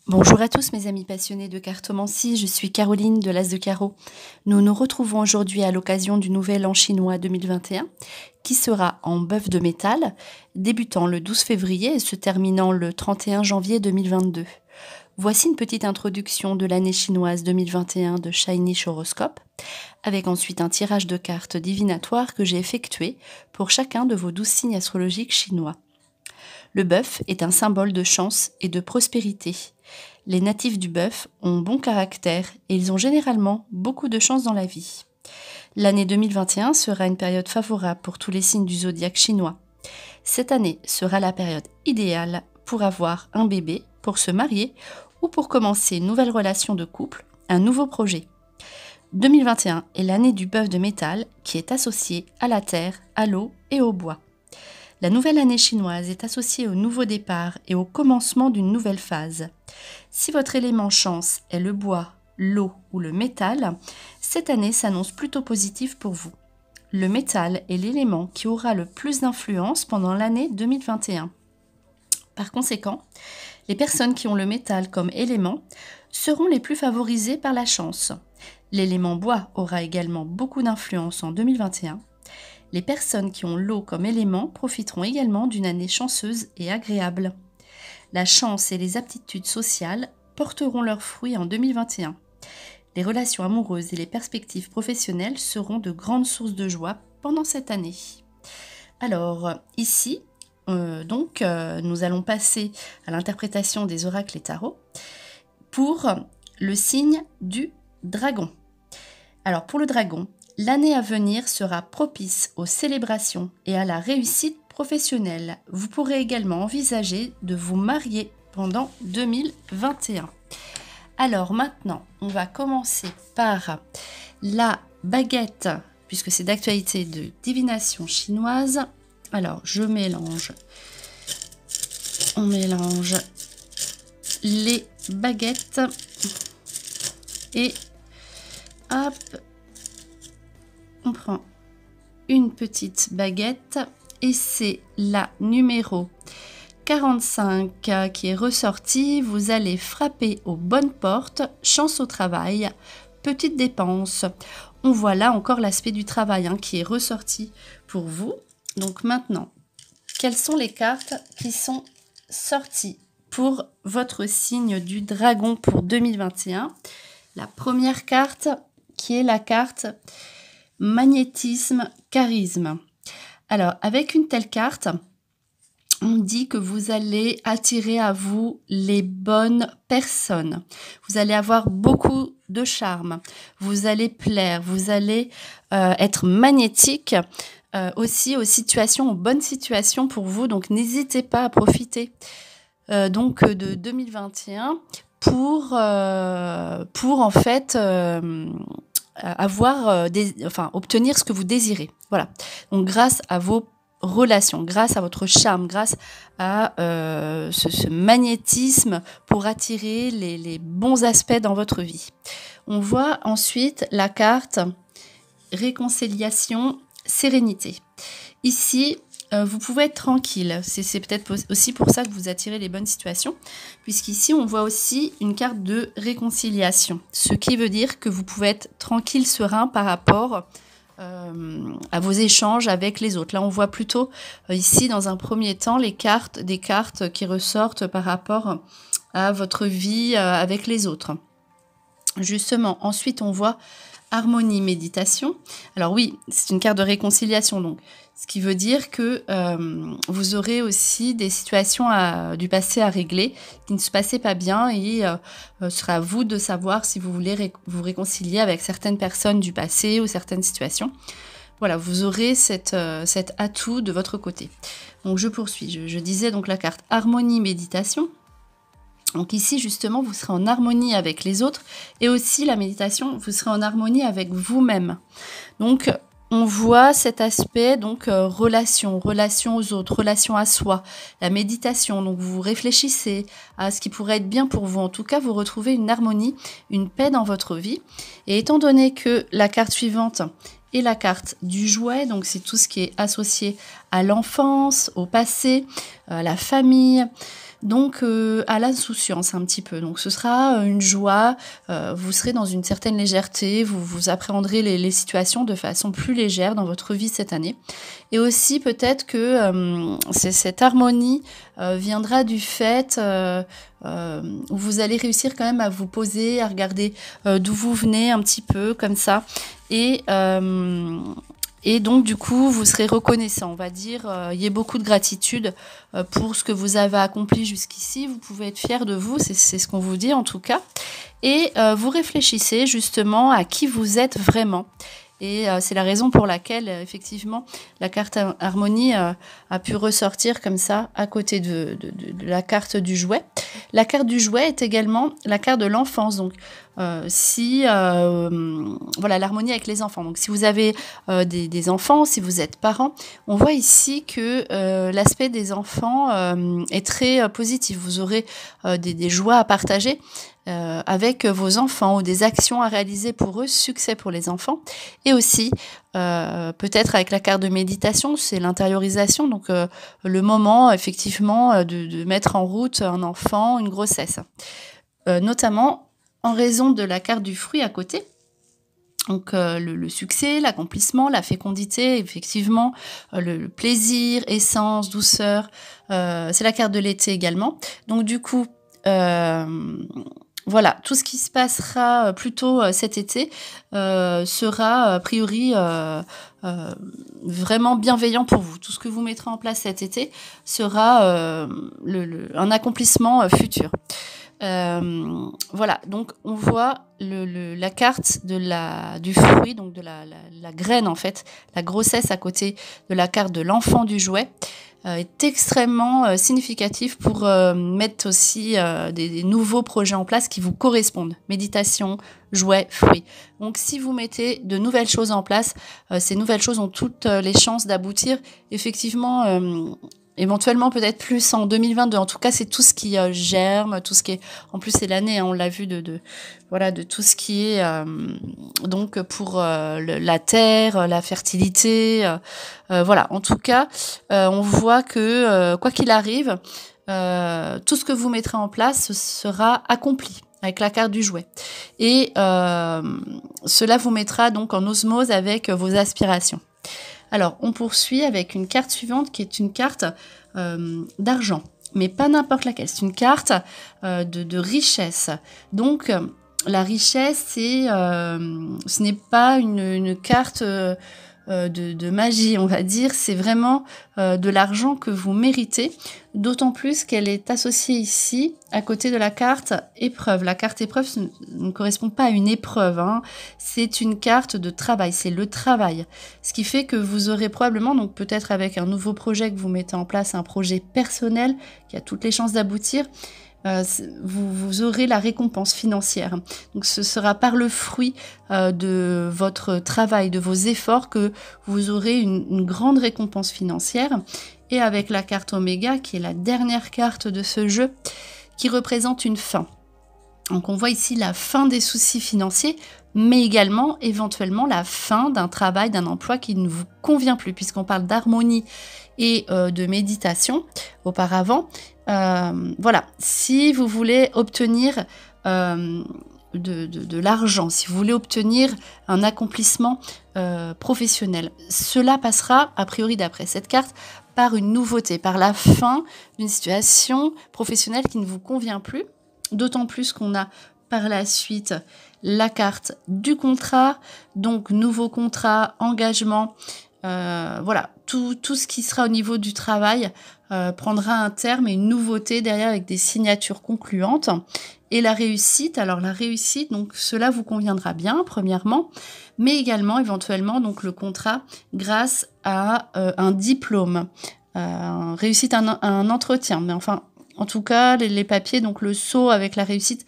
Bonjour à tous mes amis passionnés de cartomancie, je suis Caroline de l'As de Carreau. Nous nous retrouvons aujourd'hui à l'occasion du Nouvel An chinois 2021 qui sera en bœuf de métal, débutant le 12 février et se terminant le 31 janvier 2022. Voici une petite introduction de l'année chinoise 2021 de Shiny Horoscope, avec ensuite un tirage de cartes divinatoires que j'ai effectué pour chacun de vos 12 signes astrologiques chinois. Le bœuf est un symbole de chance et de prospérité. Les natifs du bœuf ont bon caractère et ils ont généralement beaucoup de chance dans la vie. L'année 2021 sera une période favorable pour tous les signes du zodiaque chinois. Cette année sera la période idéale pour avoir un bébé, pour se marier ou pour commencer une nouvelle relation de couple, un nouveau projet. 2021 est l'année du bœuf de métal qui est associé à la terre, à l'eau et au bois. La nouvelle année chinoise est associée au nouveau départ et au commencement d'une nouvelle phase. Si votre élément chance est le bois, l'eau ou le métal, cette année s'annonce plutôt positive pour vous. Le métal est l'élément qui aura le plus d'influence pendant l'année 2021. Par conséquent, les personnes qui ont le métal comme élément seront les plus favorisées par la chance. L'élément bois aura également beaucoup d'influence en 2021. Les personnes qui ont l'eau comme élément profiteront également d'une année chanceuse et agréable. La chance et les aptitudes sociales porteront leurs fruits en 2021. Les relations amoureuses et les perspectives professionnelles seront de grandes sources de joie pendant cette année. Alors, ici, nous allons passer à l'interprétation des oracles et tarots pour le signe du dragon. Alors, pour le dragon, l'année à venir sera propice aux célébrations et à la réussite professionnelle. Vous pourrez également envisager de vous marier pendant 2021. Alors maintenant, on va commencer par la baguette, puisque c'est d'actualité de divination chinoise. Alors, on mélange les baguettes et hop, on prend une petite baguette et c'est la numéro 45 qui est ressortie. Vous allez frapper aux bonnes portes, chance au travail, petites dépenses. On voit là encore l'aspect du travail qui est ressorti pour vous. Donc maintenant, quelles sont les cartes qui sont sorties pour votre signe du dragon pour 2021 ? La première carte qui est la carte magnétisme, charisme. Alors, avec une telle carte, on dit que vous allez attirer à vous les bonnes personnes. Vous allez avoir beaucoup de charme. Vous allez plaire. Vous allez être magnétique aussi aux bonnes situations pour vous. Donc, n'hésitez pas à profiter de 2021 pour en fait obtenir ce que vous désirez. Voilà. Donc, grâce à vos relations, grâce à votre charme, grâce à ce magnétisme pour attirer les bons aspects dans votre vie. On voit ensuite la carte réconciliation, sérénité. Ici, vous pouvez être tranquille. C'est peut-être aussi pour ça que vous attirez les bonnes situations, puisqu'ici, on voit aussi une carte de réconciliation, ce qui veut dire que vous pouvez être tranquille, serein par rapport à vos échanges avec les autres. Là, on voit plutôt ici, dans un premier temps, des cartes qui ressortent par rapport à votre vie avec les autres. Justement, ensuite, on voit harmonie, méditation. Alors oui, c'est une carte de réconciliation, donc ce qui veut dire que vous aurez aussi des situations du passé à régler qui ne se passaient pas bien et ce sera à vous de savoir si vous voulez vous réconcilier avec certaines personnes du passé ou certaines situations. Voilà, vous aurez cet atout de votre côté. Donc je poursuis. Je disais donc la carte harmonie, méditation. Donc ici, justement, vous serez en harmonie avec les autres et aussi la méditation, vous serez en harmonie avec vous-même. Donc, on voit cet aspect, relation aux autres, relation à soi, la méditation. Donc, vous réfléchissez à ce qui pourrait être bien pour vous. En tout cas, vous retrouvez une harmonie, une paix dans votre vie. Et étant donné que la carte suivante est la carte du jouet, donc c'est tout ce qui est associé à l'enfance, au passé, à la famille. donc à l'insouciance un petit peu. Donc ce sera une joie, vous serez dans une certaine légèreté, vous appréhenderez les situations de façon plus légère dans votre vie cette année. Et aussi peut-être que cette harmonie viendra du fait où vous allez réussir quand même à vous poser, à regarder d'où vous venez un petit peu comme ça. Et donc, du coup, vous serez reconnaissant, on va dire. Il y a beaucoup de gratitude pour ce que vous avez accompli jusqu'ici. Vous pouvez être fier de vous, c'est ce qu'on vous dit en tout cas. Et vous réfléchissez justement à qui vous êtes vraiment. Et c'est la raison pour laquelle, effectivement, la carte harmonie a pu ressortir comme ça à côté de la carte du jouet. La carte du jouet est également la carte de l'enfance. Donc, voilà, l'harmonie avec les enfants. Donc, si vous avez des enfants, si vous êtes parent, on voit ici que l'aspect des enfants est très positif. Vous aurez des joies à partager avec vos enfants ou des actions à réaliser pour eux, succès pour les enfants. Et aussi, peut-être avec la carte de méditation, c'est l'intériorisation, donc le moment effectivement de mettre en route un enfant, une grossesse. Notamment en raison de la carte du fruit à côté. Donc le succès, l'accomplissement, la fécondité, effectivement, le plaisir, essence, douceur, c'est la carte de l'été également. Donc du coup, voilà, tout ce qui se passera plutôt cet été sera a priori vraiment bienveillant pour vous. Tout ce que vous mettrez en place cet été sera un accomplissement futur. Voilà, donc on voit la carte du fruit, donc de la graine en fait, la grossesse à côté de la carte de l'enfant du jouet. Est extrêmement significatif pour mettre aussi des nouveaux projets en place qui vous correspondent. Méditation, jouets, fruits. Donc si vous mettez de nouvelles choses en place, ces nouvelles choses ont toutes les chances d'aboutir. Effectivement, éventuellement peut-être plus en 2022. En tout cas, c'est tout ce qui germe, tout ce qui est... En plus, c'est l'année, hein, on l'a vu, de tout ce qui est donc pour la terre, la fertilité. Voilà, en tout cas, on voit que quoi qu'il arrive, tout ce que vous mettrez en place sera accompli avec la carte du jouet. Et cela vous mettra donc en osmose avec vos aspirations. Alors, on poursuit avec une carte suivante qui est une carte d'argent, mais pas n'importe laquelle. C'est une carte de richesse. Donc, la richesse, ce n'est pas une carte de magie, on va dire. C'est vraiment de l'argent que vous méritez, d'autant plus qu'elle est associée ici à côté de la carte épreuve. La carte épreuve ne correspond pas à une épreuve, hein. C'est une carte de travail, c'est le travail. Ce qui fait que vous aurez probablement, donc peut-être avec un nouveau projet que vous mettez en place, un projet personnel qui a toutes les chances d'aboutir, vous aurez la récompense financière. Donc ce sera par le fruit de votre travail, de vos efforts, que vous aurez une grande récompense financière. Et avec la carte Oméga, qui est la dernière carte de ce jeu, qui représente une fin. Donc on voit ici la fin des soucis financiers, mais également éventuellement la fin d'un travail, d'un emploi qui ne vous convient plus, puisqu'on parle d'harmonie et de méditation auparavant. Voilà, si vous voulez obtenir de l'argent, si vous voulez obtenir un accomplissement professionnel, cela passera, a priori d'après cette carte, par une nouveauté, par la fin d'une situation professionnelle qui ne vous convient plus, d'autant plus qu'on a par la suite la carte du contrat, donc nouveau contrat, engagement, voilà, tout ce qui sera au niveau du travail prendra un terme et une nouveauté derrière avec des signatures concluantes. Et la réussite, alors la réussite, donc cela vous conviendra bien, premièrement, mais également éventuellement donc le contrat grâce à un diplôme, réussite à un entretien. Mais enfin, en tout cas, les papiers, donc le saut avec la réussite,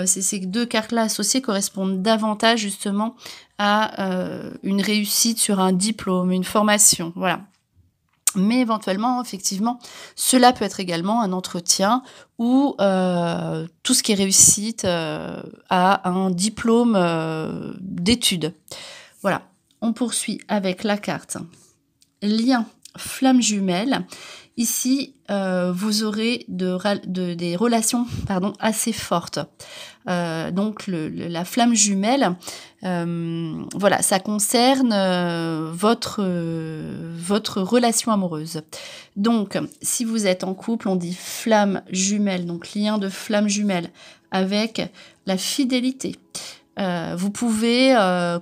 ces deux cartes-là associées correspondent davantage justement à une réussite sur un diplôme, une formation, voilà. Mais éventuellement, effectivement, cela peut être également un entretien ou tout ce qui est réussite à un diplôme d'études. Voilà, on poursuit avec la carte Lien, flamme jumelle, Ici, vous aurez des relations assez fortes. Donc la flamme jumelle, voilà, ça concerne votre relation amoureuse. Donc, si vous êtes en couple, on dit flamme jumelle, donc lien de flamme jumelle avec la fidélité. Vous pouvez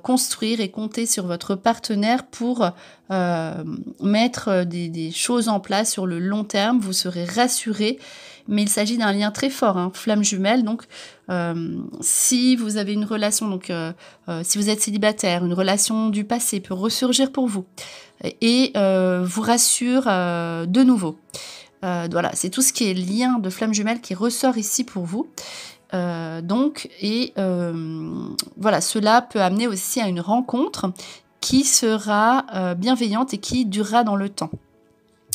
construire et compter sur votre partenaire pour mettre des choses en place sur le long terme. Vous serez rassuré, mais il s'agit d'un lien très fort, hein, flamme jumelle. Donc, si vous avez une relation, donc si vous êtes célibataire, une relation du passé peut ressurgir pour vous et vous rassure de nouveau. Voilà, c'est tout ce qui est lien de flamme jumelle qui ressort ici pour vous. Voilà, cela peut amener aussi à une rencontre qui sera bienveillante et qui durera dans le temps.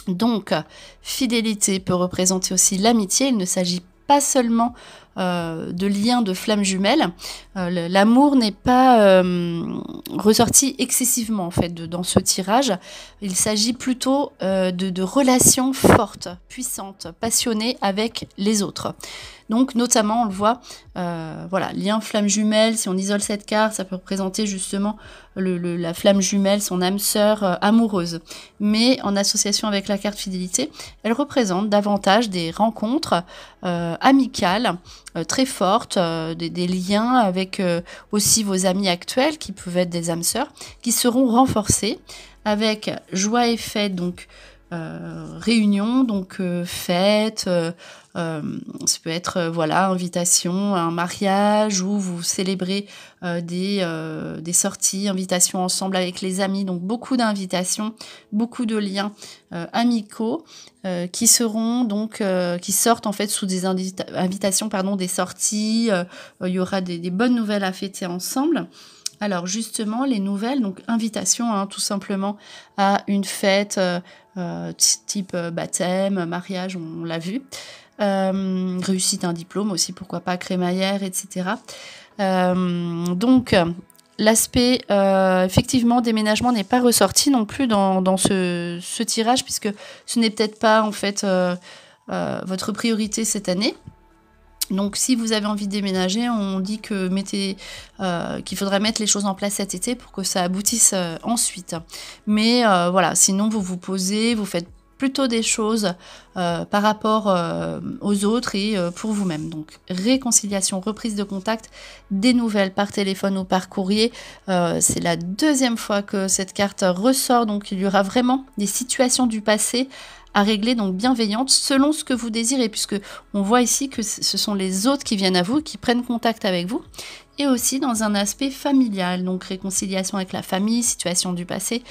Donc, fidélité peut représenter aussi l'amitié. Il ne s'agit pas seulement de liens de flammes jumelles. L'amour n'est pas ressorti excessivement en fait dans ce tirage. Il s'agit plutôt de relations fortes, puissantes, passionnées avec les autres. Donc notamment on le voit, voilà, lien flamme jumelle, si on isole cette carte, ça peut représenter justement la flamme jumelle, son âme sœur amoureuse. Mais en association avec la carte fidélité, elle représente davantage des rencontres amicales, très fortes, des liens avec aussi vos amis actuels, qui peuvent être des âmes sœurs, qui seront renforcés avec joie et fête, donc réunion, donc fête, ça peut être voilà, invitation, un mariage où vous célébrez des sorties, invitations ensemble avec les amis, donc beaucoup d'invitations, beaucoup de liens amicaux qui seront donc qui sortent en fait sous des invitations, des sorties. Il y aura des bonnes nouvelles à fêter ensemble. Alors justement, les nouvelles, donc invitation hein, tout simplement à une fête type baptême, mariage, on l'a vu. Réussite d'un diplôme aussi, pourquoi pas, crémaillère, etc. Donc, l'aspect, effectivement, déménagement n'est pas ressorti non plus dans ce tirage, puisque ce n'est peut-être pas, en fait, votre priorité cette année. Donc, si vous avez envie de déménager, on dit que qu'il faudrait mettre les choses en place cet été pour que ça aboutisse ensuite. Mais voilà, sinon vous vous posez, vous faites plutôt des choses par rapport aux autres et pour vous-même. Donc, réconciliation, reprise de contact, des nouvelles par téléphone ou par courrier. C'est la deuxième fois que cette carte ressort, donc il y aura vraiment des situations du passé à régler, donc bienveillante, selon ce que vous désirez, puisque on voit ici que ce sont les autres qui viennent à vous, qui prennent contact avec vous, et aussi dans un aspect familial, donc réconciliation avec la famille, situation du passé,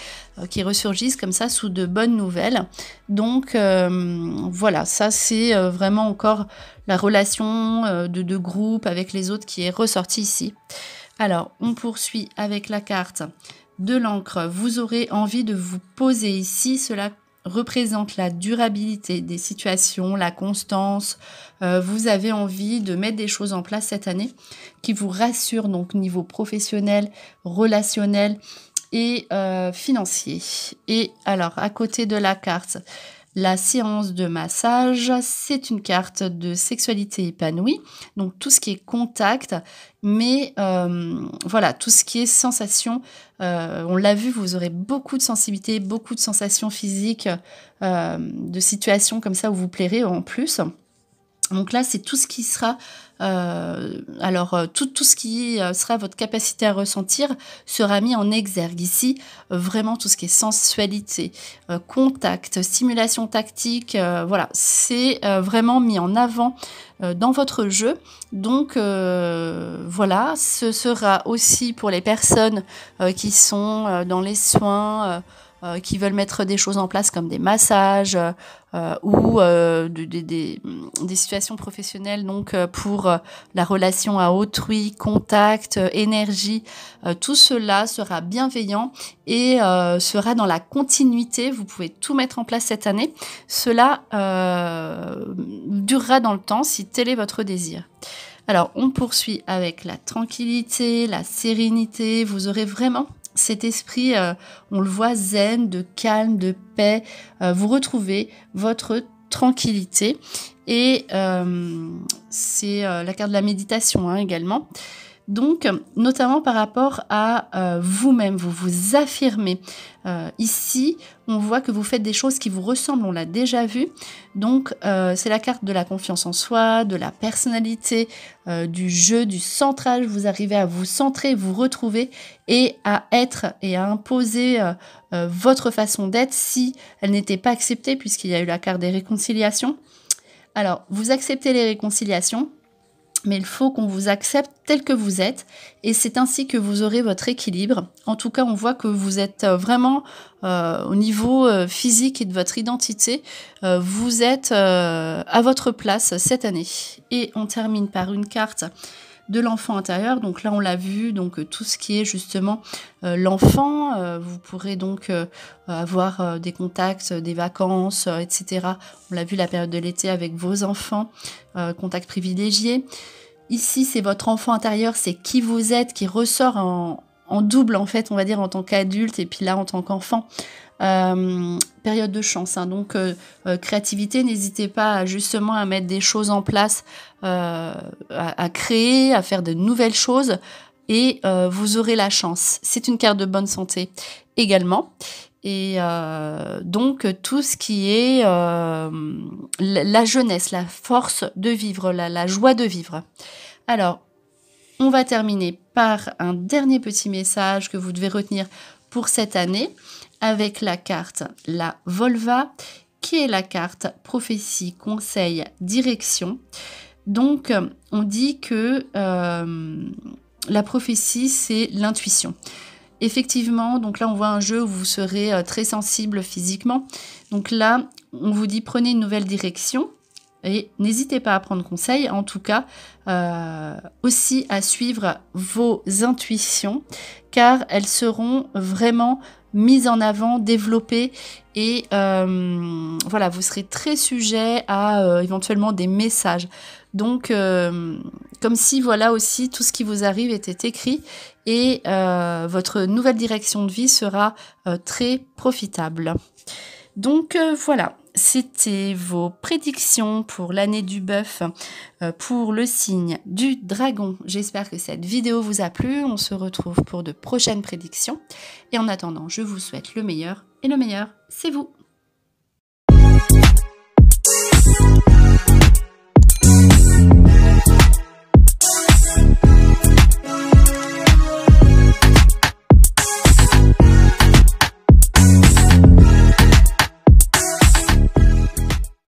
qui ressurgissent comme ça sous de bonnes nouvelles. Donc voilà, ça c'est vraiment encore la relation de groupe avec les autres qui est ressortie ici. Alors, on poursuit avec la carte de l'encre. Vous aurez envie de vous poser ici, cela représente la durabilité des situations, la constance. Vous avez envie de mettre des choses en place cette année qui vous rassurent, donc niveau professionnel, relationnel et financier. Et alors, à côté de la carte, la séance de massage, c'est une carte de sexualité épanouie, donc tout ce qui est contact, mais voilà, tout ce qui est sensation, on l'a vu, vous aurez beaucoup de sensibilité, beaucoup de sensations physiques, de situations comme ça où vous plairez en plus. Donc là, c'est tout ce qui sera, tout ce qui sera votre capacité à ressentir sera mis en exergue ici. Vraiment tout ce qui est sensualité, contact, stimulation tactique, voilà, c'est vraiment mis en avant dans votre jeu. Donc voilà, ce sera aussi pour les personnes qui sont dans les soins, qui veulent mettre des choses en place comme des massages ou des situations professionnelles, donc pour la relation à autrui, contact, énergie, tout cela sera bienveillant et sera dans la continuité. Vous pouvez tout mettre en place cette année. Cela durera dans le temps si tel est votre désir. Alors, on poursuit avec la tranquillité, la sérénité. Vous aurez vraiment cet esprit, on le voit, zen, de calme, de paix. Vous retrouvez votre tranquillité. Et c'est la carte de la méditation, hein, également. Donc, notamment par rapport à vous-même, vous vous affirmez. Ici, on voit que vous faites des choses qui vous ressemblent, on l'a déjà vu. Donc, c'est la carte de la confiance en soi, de la personnalité, du jeu, du centrage. Vous arrivez à vous centrer, vous retrouver et à être et à imposer votre façon d'être si elle n'était pas acceptée, puisqu'il y a eu la carte des réconciliations. Alors, vous acceptez les réconciliations, mais il faut qu'on vous accepte tel que vous êtes, et c'est ainsi que vous aurez votre équilibre. En tout cas, on voit que vous êtes vraiment au niveau physique et de votre identité, vous êtes à votre place cette année. Et on termine par une carte de l'enfant intérieur. Donc là, on l'a vu, donc tout ce qui est justement l'enfant. Vous pourrez donc avoir des contacts, des vacances, etc. On l'a vu la période de l'été avec vos enfants, contacts privilégiés. Ici, c'est votre enfant intérieur, c'est qui vous êtes, qui ressort en double, en fait, on va dire, en tant qu'adulte, et puis là, en tant qu'enfant. Période de chance, hein. Donc créativité, n'hésitez pas justement à mettre des choses en place, à créer, à faire de nouvelles choses, et vous aurez la chance. C'est une carte de bonne santé également, et donc tout ce qui est la jeunesse, la force de vivre, la joie de vivre. Alors, on va terminer par un dernier petit message que vous devez retenir pour cette année, avec la carte la Volva, qui est la carte prophétie, conseil, direction. Donc, on dit que la prophétie, c'est l'intuition. Effectivement, donc là, on voit un jeu où vous serez très sensible physiquement. Donc là, on vous dit prenez une nouvelle direction. Et n'hésitez pas à prendre conseil, en tout cas, aussi à suivre vos intuitions, car elles seront vraiment mises en avant, développées, et voilà, vous serez très sujet à éventuellement des messages. Donc, comme si, voilà, aussi, tout ce qui vous arrive était écrit, et votre nouvelle direction de vie sera très profitable. Donc, voilà. C'était vos prédictions pour l'année du bœuf, pour le signe du dragon. J'espère que cette vidéo vous a plu. On se retrouve pour de prochaines prédictions. Et en attendant, je vous souhaite le meilleur. Et le meilleur, c'est vous.